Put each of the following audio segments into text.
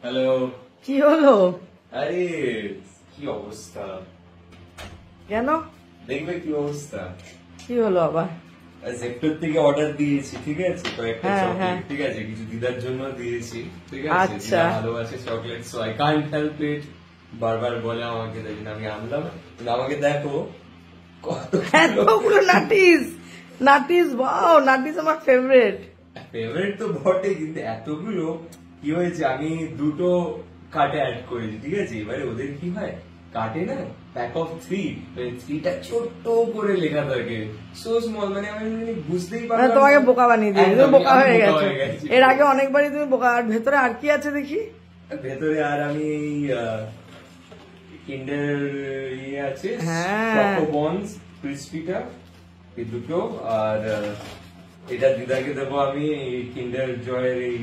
Hello. কি হলো? আরে কি অবস্থা, কেন? দেখবে কি অবস্থা। কি হলো আবার? জেপ্টোর থেকে অর্ডার দিয়েছি, ঠিক আছে, কয়েকটা হ্যাঁ, চকলেট, হ্যাঁ। ঠিক আছে, কিছু দিদার জন্য দিয়েছি, ঠিক আছে। আচ্ছা। দিদা ভালোবাসে chocolate, so I can't help it. বারবার বলে আমাকে, তাই জন্য আমি আনলাম। কিন্তু আমাকে দেখো এতগুলো নাটিস। নাটিস, ওয়াও, নাটিস আমার ফেভারিট। ফেভারিট তো বটে, কিন্তু এতগুলো কি হয়েছে, আমি দুটো কার্টে অ্যাড করেছি, ঠিক আছে। এবারে ওদের কি হয়, কার্টে না প্যাক অফ 3, 3টা ছোট্ট করে লেখা থাকে, সো স্মল, মানে আমি বুঝতেই মানে পারলাম তোমাকে না। বোকা বানিয়ে দিয়ে একদম, তুমি বোকা আমি হয়ে বোকা গেছো। হয়ে গেছি। এর আগে অনেকবারই তুমি বোকা। আর ভেতরে আর কি আছে দেখি? ভেতরে আর আমি এই কিন্ডার ইয়ে আছে, হ্যাঁ। চকো বনস ক্রিসপিটা, এই দুটো। আর এটা দিদাকে দেবো আমি, এই কিন্ডার জয়ের এই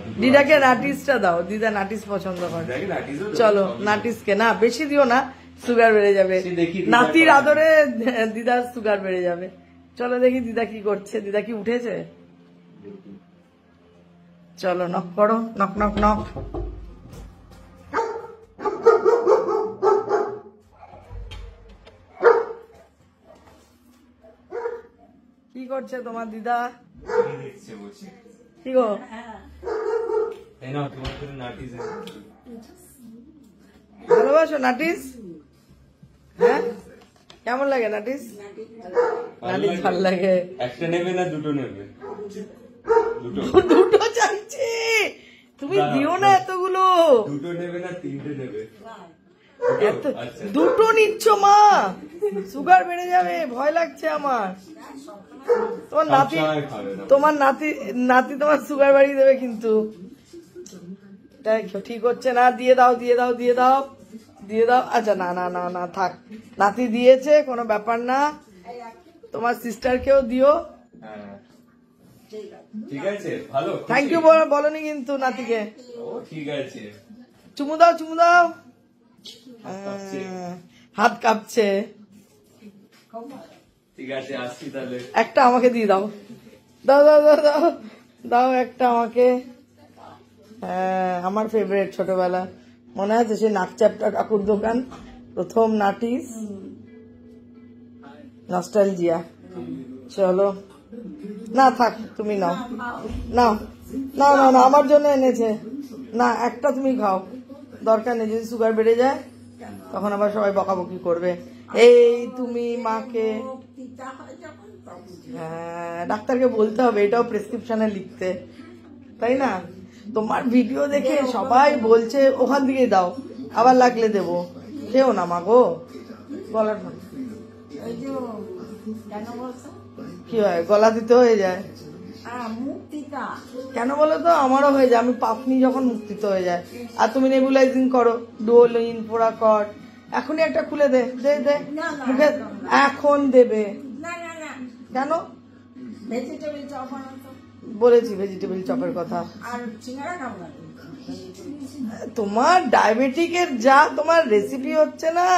দুটো দিদাকে আছে। নাটিসটা দাও, দিদা নাটিস পছন্দ করে। দিদাকে নাটিসও দেবো, চলো সবই দেবো। নাটিসকে না বেশি দিও না, সুগার বেড়ে যাবে। সে দেখি দিদা নাতির করে। আদরে দিদার সুগার বেড়ে যাবে। চলো দেখি দিদা কি করছে। দিদা কি উঠেছে? চলো নক করো, নক নক নক। কি করছে তোমার দিদা? কি দেখছে বলছি। কি গো? এই নাও তোমার জন্য নাটিস এনেছি। ভালোবাসো নাটিস? হ্যাঁ, কেমন লাগে নাটিস? নাটিস ভালো লাগে। একটা নেবে না দুটো নেবে? দুটো। দুটো চাইছে, তুমি দাঁড়াও, দিও না এতগুলো। দুটো নেবে না তিনটে নেবে? এত আচ্ছা। দুটো নিচ্ছ মা, সুগার বেড়ে যাবে, ভয় লাগছে আমার। তোমার নাতি, সবসময় খাবে না। তোমার নাতি নাতি তোমার সুগার বাড়িয়ে দেবে কিন্তু। দেখো ঠিক হচ্ছে না। দিয়ে দাও দিয়ে দাও দিয়ে দাও দিয়ে দাও। আচ্ছা না না না না থাক, নাতি দিয়েছে, কোনো ব্যাপার না। তোমার সিস্টারকেও দিও। হ্যাঁ। ঠিক আছে, ভালো। থ্যাংক ইউ বলনি কিন্তু নাতিকে। ও ঠিক আছে। চুমু দাও চুমু দাও। হাত কাঁপছে। হাত কাঁপছে। ঠিক আছে, আসছি তাহলে। একটা আমাকে দিয়ে দাও, দাও দাও দাও দাও দাও একটা আমাকে। হ্যাঁ, আমার ফেভারিট ছোটবেলা মনে আছে, সেই নাকচাপটা কাকুর দোকান, প্রথম নাটিস, নস্টালজিয়া। চলো না থাক, তুমি নাও নাও। না না না, আমার জন্য এনেছে না, একটা তুমি খাও, দরকার নেই। যদি সুগার বেড়ে যায় তখন আবার সবাই বকাবকি করবে। এই তুমি মাকে, হ্যাঁ ডাক্তারকে বলতে হবে এটাও প্রেসক্রিপশনে লিখতে, তাই না? তোমার ভিডিও দেখে সবাই বলছে ওখান থেকে দাও, আবার লাগলে দেবো। খেও না মা গো, গলার কি হয়, গলা দিতে হয়ে যায়। কেন বলো তো, আমারও হয়ে যায়, আমি পাপনি যখন মুক্তিত হয়ে যায়। আর তুমি নেবুলাইজিং করো, ডোলিন পোড়াকট, এখনই একটা খুলে দে দে দে মুখে, এখন দেবে কেন? বলেছি ভেজিটেবল চপের কথা। তোমার ডায়াবেটিকের যা তোমার রেসিপি হচ্ছে না,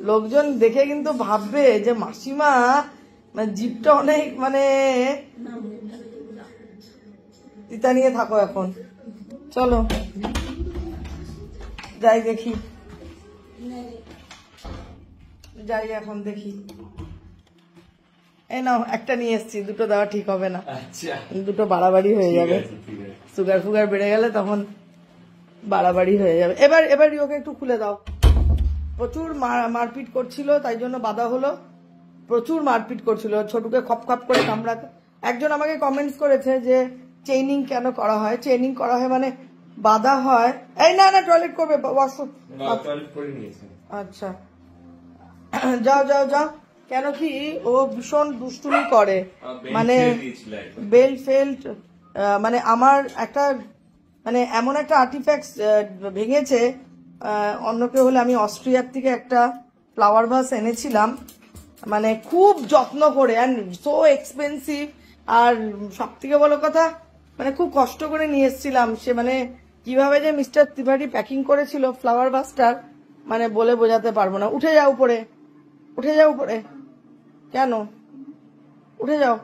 লোকজন দেখে কিন্তু ভাববে যে মাসিমা মানে জিভটা অনেক মানে ইতা নিয়ে থাকো এখন। চলো যাই দেখি, যাই এখন দেখি। এই নাও একটা নিয়ে এসছি, দুটো দেওয়া ঠিক হবে না, আচ্ছা, দুটো বাড়াবাড়ি হয়ে ঠিক যাবে। আছে, ঠিক আছে। সুগার ফুগার বেড়ে গেলে তখন বাড়াবাড়ি হয়ে যাবে। এবার এবার ওকে একটু খুলে দাও। প্রচুর মারপিট করছিল, তাই জন্য বাধা হলো। প্রচুর মারপিট করছিল, ছোটুকে খপ খপ করে কামড়াতে। একজন আমাকে কমেন্টস করেছে যে চেইনিং কেন করা হয়। চেইনিং করা হয় মানে বাধা হয়। এই না না, টয়লেট করবে, ওয়াশরুম। টয়লেট করে নিয়েছে। আচ্ছা যাও যাও যাও। কেন কি ও ভীষণ দুষ্টুমি করে, মানে বেল্ট ফেল্ট, মানে আমার একটা মানে এমন একটা আর্টিফ্যাক্টস ভেঙেছে। অন্য কেউ হলে, আমি অস্ট্রিয়ার থেকে একটা ফ্লাওয়ার ভাস এনেছিলাম, মানে খুব যত্ন করে, অ্যান্ড সো এক্সপেন্সিভ। আর সব থেকে বড় কথা, মানে খুব কষ্ট করে নিয়ে এসেছিলাম। সে মানে কিভাবে যে মিস্টার ত্রিপাঠী প্যাকিং করেছিল ফ্লাওয়ার ভাসটার, মানে বলে বোঝাতে পারবো না। উঠে যাও উপরে, উঠে যাও উপরে, কেন উঠে যাও।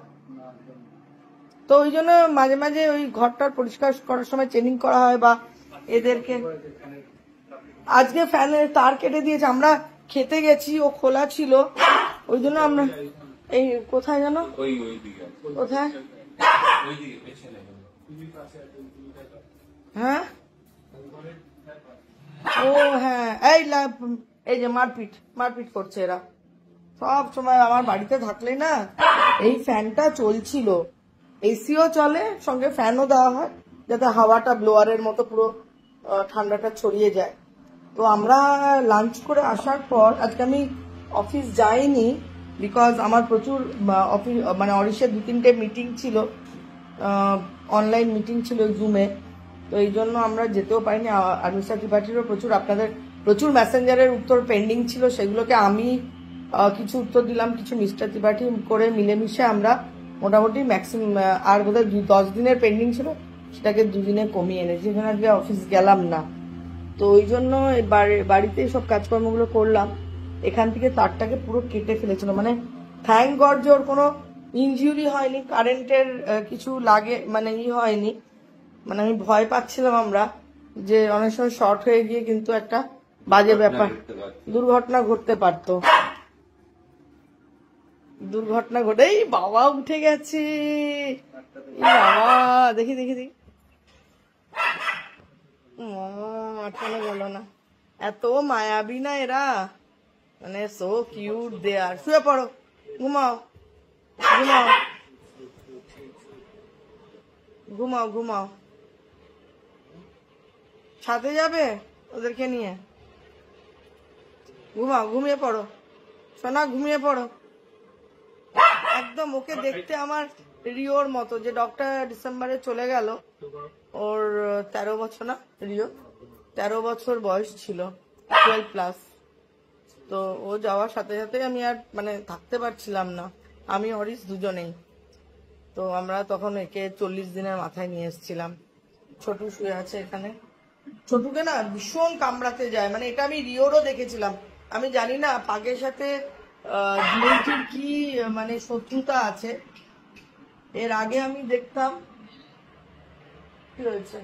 তো ওই জন্য মাঝে মাঝে ওই ঘরটার পরিষ্কার করার সময় চেনিং করা হয়, বা এদেরকে আজকে ফ্যানের তার কেটে দিয়েছে, আমরা খেতে গেছি, ও খোলা ছিল, ওই জন্য আমরা এই কোথায় জানো, কোথায়, হ্যাঁ ও হ্যাঁ, এই যে মারপিট করছে এরা সব সময়। আমার বাড়িতে থাকলে না এই ফ্যানটা চলছিল, এসিও চলে সঙ্গে ফ্যানও দেওয়া হয় যাতে হাওয়াটা ব্লোয়ারের মতো পুরো ঠান্ডাটা ছড়িয়ে যায়। তো আমরা লাঞ্চ করে আসার পর আজকে আমি অফিস যাইনি, বিকজ আমার প্রচুর অফিস মানে অরিশের 2-3টে মিটিং ছিল, অনলাইন মিটিং ছিল জুমে, তো এই জন্য আমরা যেতেও পারিনি। আর মিস্টার ত্রিপাঠীরও প্রচুর মেসেঞ্জারের উত্তর পেন্ডিং ছিল, সেগুলোকে আমি কিছু উত্তর দিলাম, কিছু মিস্টার ত্রিপাঠী করে মিলেমিশে আমরা মোটামুটি ম্যাক্সিমাম, আর বোধহয় 10 দিনের পেন্ডিং ছিল সেটাকে 2 দিনে কমিয়ে এনেছি, যেখানে আজকে অফিস গেলাম না। তো ওই জন্য বাড়িতে সব কাজকর্মগুলো করলাম। এখান থেকে তারটাকে পুরো কেটে ফেলেছিল, মানে থ্যাংক গড যে ওর কোনো ইনজুরি হয়নি, কারেন্টের কিছু লাগে মানে হয়নি। মানে আমি ভয় পাচ্ছিলাম আমরা যে অনেক সময় শর্ট হয়ে গিয়ে কিন্তু একটা বাজে ব্যাপার, দুর্ঘটনা ঘটতে পারতো। দুর্ঘটনা ঘটে, এই বাবা উঠে গেছে, বাবা দেখি আটকানো গেল না। এত মায়াবী না এরা, মানে সো কিউট দে আর। শুয়ে পড়ো, ঘুমাও ঘুমাও ঘুমাও। ছাদে যাবে ওদেরকে নিয়ে? ঘুমাও, ঘুমিয়ে পড়ো সোনা, ঘুমিয়ে পড়ো। একদম ওকে দেখতে আমার রিওর মতো, যে ডক্টর ডিসেম্বরে চলে গেল, ওর 13 বছর, না রিও 13 বছর বয়স ছিল, 12+। তো ও যাওয়ার সাথে সাথে আমি আর মানে থাকতে পারছিলাম না, আমি অরিস দুজনেই। তো আমরা তখন একে 40 দিনের মাথায় নিয়ে এসেছিলাম। ছোটু শুয়ে আছে এখানে, ছোটুকে না ভীষণ কামড়াতে যায়, মানে এটা আমি রিওরও দেখেছিলাম। আমি জানি না পাগের সাথে ডিএনটির কি মানে শত্রুতা আছে। এর আগে আমি দেখতাম কি হয়েছে,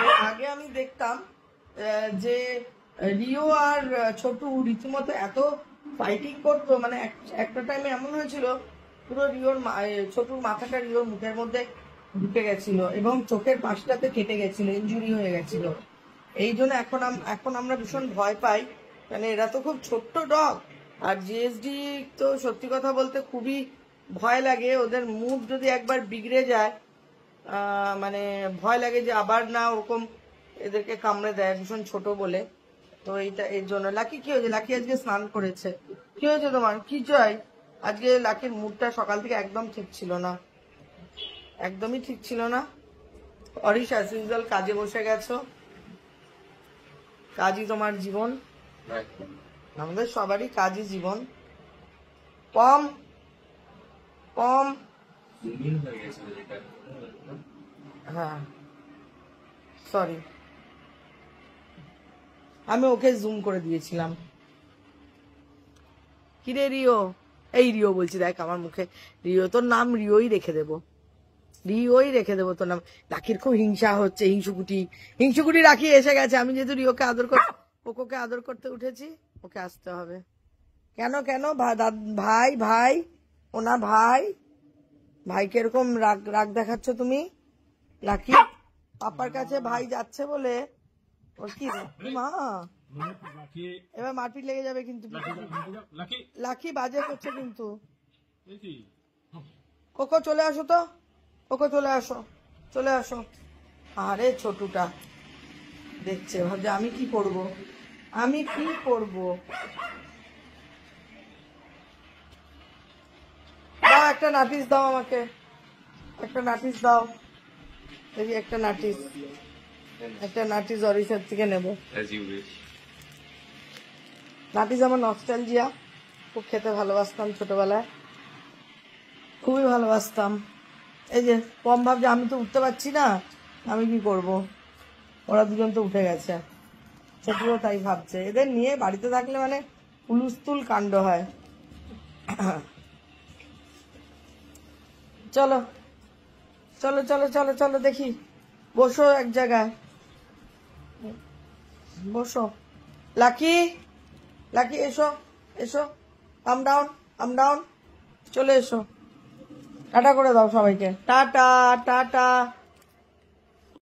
এর আগে আমি দেখতাম যে রিও আর ছোটু রীতিমতো এত ফাইটিং করতো, মানে একটা টাইমে এমন হয়েছিল পুরো ছোটুর মাথাটা রিওর মুখের মধ্যে ঢুকে গেছিল এবং চোখের পাশটাতে কেটে গেছিল, ইনজুরি হয়ে গেছিল। এই জন্য এখন আমরা ভীষণ ভয় পাই, মানে এরা তো খুব ছোট্ট ডগ। আর জিএসডি তো সত্যি কথা বলতে খুবই ভয় লাগে, ওদের মুড যদি একবার বিগড়ে যায় মানে ভয় লাগে যে আবার না ওরকম এদেরকে কামড়ে দেয়, ভীষণ ছোট বলে। তো এইটা এর জন্য। লাকি কি হয়েছে? লাকি আজকে স্নান করেছে। কি হয়েছে তোমার? কি জয়? আজকে লাকির মুডটা সকাল থেকে একদম ঠিক ছিল না, একদমই ঠিক ছিল না। অরিশ অ্যাজ ইউজুয়াল কাজে বসে গেছো, কাজই তোমার জীবন, আমাদের সবারই কাজই জীবন। পম হ্যাঁ সরি, আমি ওকে জুম করে দিয়েছিলাম। কিরে রিও, এই রিও বলছি, দেখ আমার মুখে রিও, তোর নাম রিওই রেখে দেবো, তোর নাম। রাখির খুব হিংসা হচ্ছে, হিংসুকুটি রাখি এসে গেছে। আমি যেহেতু রিওকে ওকে আদর করতে উঠেছি, ওকে আসতে হবে। কেন ভাই ওনা ভাইকে এরকম রাগ দেখাচ্ছ তুমি? লাকি পাপার কাছে ভাই যাচ্ছে বলে ওর কি মা, এবার মারপিট লেগে যাবে কিন্তু। লাকি বাজে করছে কিন্তু। কোকো চলে আসো তো, কোকো চলে আসো। আরে ছোটুটা দেখছে, ভাবছে আমি কি করব। দাও একটা নাটিস দাও আমাকে, একটা নাটিস দাও দেখি, একটা নাটিস অরিশার থেকে নেবো। নাটিস আমার নস্টালজিয়া, খুব খেতে ভালোবাসতাম ছোটবেলায়, খুবই ভালোবাসতাম। এই যে কম ভাবছে আমি তো উঠতে পারছি না, আমি কি করব, ওরা দুজন তো উঠে গেছে, সেগুলো তাই ভাবছে। এদের নিয়ে বাড়িতে থাকলে মানে হুলুস্থুল কাণ্ড হয়। চলো দেখি, বসো এক জায়গায়, বসো। লাকি, লাকি এসো, এসো, কাম ডাউন, কাম ডাউন, চলে এসো। টাটা করে দাও সবাইকে, টাটা টাটা।